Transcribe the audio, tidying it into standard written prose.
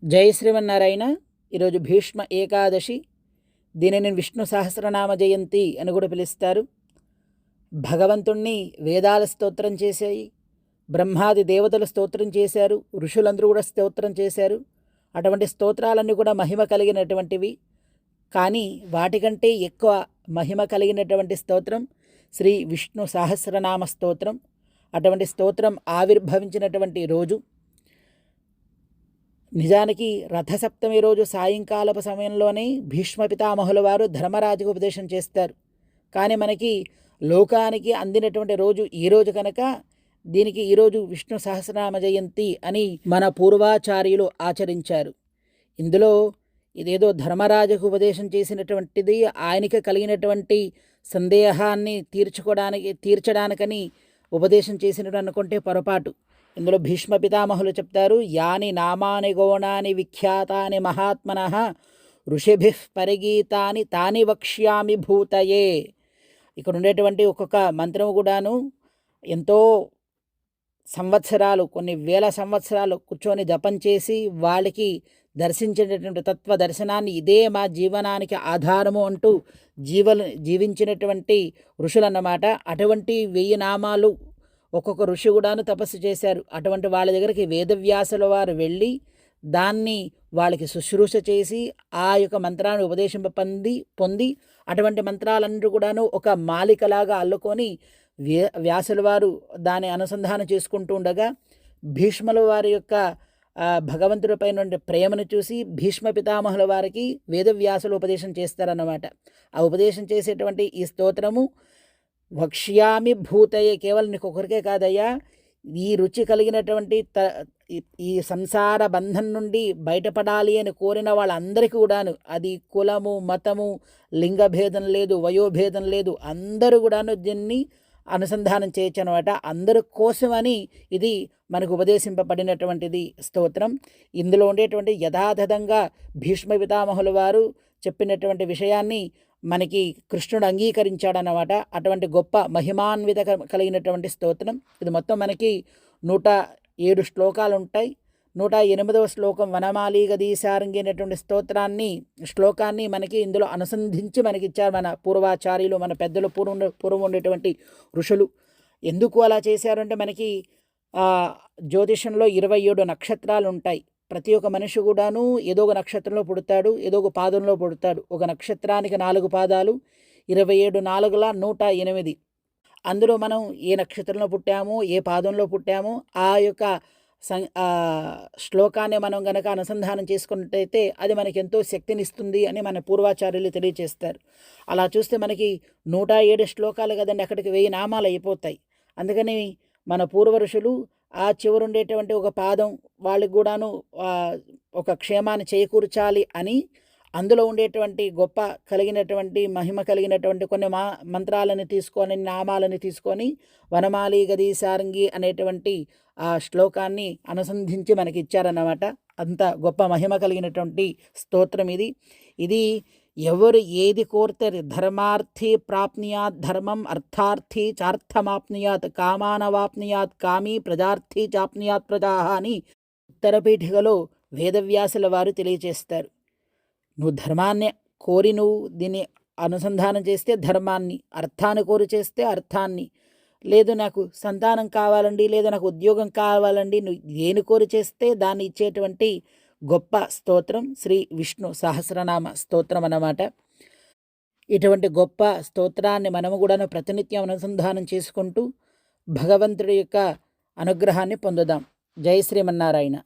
జై శ్రీమన్నారాయణ. ఈరోజు భీష్మ ఏకాదశి. దీనిని విష్ణు సహస్రనామ జయంతి అని కూడా పిలుస్తారు. భగవంతుణ్ణి వేదాల స్తోత్రం చేశాయి, బ్రహ్మాది దేవతలు స్తోత్రం చేశారు, ఋషులందరూ కూడా స్తోత్రం చేశారు. అటువంటి స్తోత్రాలన్నీ కూడా మహిమ కలిగినటువంటివి. కానీ వాటికంటే ఎక్కువ మహిమ కలిగినటువంటి స్తోత్రం శ్రీ విష్ణు సహస్రనామ స్తోత్రం. అటువంటి స్తోత్రం ఆవిర్భవించినటువంటి రోజు నిజానికి రథసప్తమి రోజు సాయంకాలపు సమయంలోనే భీష్మ పితామహుల వారు ధర్మరాజుకు ఉపదేశం చేస్తారు. కానీ మనకి లోకానికి అందినటువంటి రోజు ఈరోజు కనుక దీనికి ఈరోజు విష్ణు సహస్రనామ జయంతి అని మన పూర్వాచార్యులు ఆచరించారు. ఇందులో ఇదేదో ధర్మరాజుకు ఉపదేశం చేసినటువంటిది ఆయనకి కలిగినటువంటి సందేహాన్ని తీర్చడానికని ఉపదేశం చేసినట్టు అనుకుంటే పొరపాటు. ఇందులో భీష్మ పితామహులు చెప్తారు, యాని నామాని గోణాని విఖ్యాతాని మహాత్మనః ఋషిభిః పరిగీతాని తాని వక్ష్యామి భూతయే. ఇక్కడ ఉండేటువంటి ఒక్కొక్క మంత్రము కూడాను ఎంతో సంవత్సరాలు, కొన్ని వేల సంవత్సరాలు కూర్చొని జపం చేసి వాళ్ళకి దర్శించినటువంటి తత్వ దర్శనాన్ని ఇదే మా జీవనానికి ఆధారము అంటూ జీవించినటువంటి ఋషులన్నమాట. అటువంటి 1000 నామాలు ఒక్కొక్క ఋషి కూడాను తపస్సు చేశారు. అటువంటి వాళ్ళ దగ్గరికి వేదవ్యాసుల వారు వెళ్ళి దాన్ని వాళ్ళకి శుశ్రూష చేసి ఆ యొక్క మంత్రాన్ని పొంది అటువంటి మంత్రాలన్నీ కూడాను ఒక మాలికలాగా అల్లుకొని వ్యాసుల వారు దాన్ని అనుసంధానం చేసుకుంటూ ఉండగా భీష్ముల వారి యొక్క భగవంతుడిపై నుండి ప్రేమను చూసి భీష్మ పితామహుల వారికి వేదవ్యాసులు ఉపదేశం చేస్తారన్నమాట. ఆ ఉపదేశం చేసేటువంటి ఈ స్తోత్రము వక్ష్యామి భూతయే, కేవలం నీకు ఒకరికే కాదయ్యా, ఈ రుచి కలిగినటువంటి ఈ సంసార బంధం నుండి బయటపడాలి అని కోరిన వాళ్ళందరికీ కూడాను, అది కులము మతము లింగభేదం లేదు, వయోభేదం లేదు, అందరూ కూడాను దీన్ని అనుసంధానం చేయొచ్చు అనమాట. అందరి కోసమని ఇది మనకు ఉపదేశింపబడినటువంటిది స్తోత్రం. ఇందులో ఉండేటువంటి యథాతథంగా భీష్మ పితామహుల వారు చెప్పినటువంటి విషయాన్ని మనకి కృష్ణుడు అంగీకరించాడన్నమాట. అటువంటి గొప్ప మహిమాన్విత కలిగినటువంటి స్తోత్రం ఇది. మొత్తం మనకి 107 శ్లోకాలు ఉంటాయి. 108వ శ్లోకం వనమాలి గదీశారంగి అనేటువంటి శ్లోకాన్ని మనకి ఇందులో అనుసంధించి మనకి ఇచ్చారు మన పూర్వాచార్యులు, మన పెద్దలు, పూర్వం ఉండేటువంటి ఋషులు. ఎందుకు అలా చేశారంటే మనకి జ్యోతిషంలో 27 నక్షత్రాలు ఉంటాయి. ప్రతి ఒక్క మనిషి కూడాను ఏదో ఒక నక్షత్రంలో పుడతాడు, ఏదో ఒక పాదంలో పుడతాడు. ఒక నక్షత్రానికి 4 పాదాలు, 27 4ల 108. అందులో మనం ఏ నక్షత్రంలో పుట్టామో, ఏ పాదంలో పుట్టామో ఆ యొక్క శ్లోకాన్ని మనం గనక అనుసంధానం చేసుకున్నట్టయితే అది మనకి ఎంతో శక్తినిస్తుంది అని మన పూర్వాచార్యులు తెలియచేస్తారు. అలా చూస్తే మనకి 107 శ్లోకాలు కదండి, అక్కడికి 1000 నామాలు అయిపోతాయి. అందుకని మన పూర్వ ఋషులు ఆ చివరుండేటువంటి ఒక పాదం వాళ్ళకి కూడాను ఒక క్షేమాన్ని చేకూర్చాలి అని అందులో ఉండేటువంటి గొప్ప కలిగినటువంటి మహిమ కలిగినటువంటి కొన్ని మంత్రాలను తీసుకొని, నామాలని తీసుకొని వనమాలి గదీశారంగి అనేటువంటి ఆ శ్లోకాన్ని అనుసంధించి మనకి ఇచ్చారన్నమాట. అంత గొప్ప మహిమ కలిగినటువంటి స్తోత్రం ఇది. ఇది ఎవరు ఏది కోరితే ధర్మార్థి ప్రాప్నుయాత్ ధర్మం, అర్థార్థి చార్థమాప్నుయాత్, కామానవాప్నుయాత్ కామీ, ప్రజార్థి చాప్నుయాత్ ప్రజా అని ఉత్తరపీఠికలో వేదవ్యాసుల వారు తెలియచేస్తారు. నువ్వు ధర్మాన్ని కోరి నువ్వు దీన్ని అనుసంధానం చేస్తే ధర్మాన్ని, అర్థాన్ని కోరి చేస్తే అర్థాన్ని, లేదు నాకు సంతానం కావాలండి, లేదు నాకు ఉద్యోగం కావాలండి, నువ్వు దేని కోరి చేస్తే దాన్ని ఇచ్చేటువంటి గొప్ప స్తోత్రం శ్రీ విష్ణు సహస్రనామ స్తోత్రం అన్నమాట. ఇటువంటి గొప్ప స్తోత్రాన్ని మనము కూడా ప్రతినిత్యం అనుసంధానం చేసుకుంటూ భగవంతుడి యొక్క అనుగ్రహాన్ని పొందుదాం. జై శ్రీమన్నారాయణ.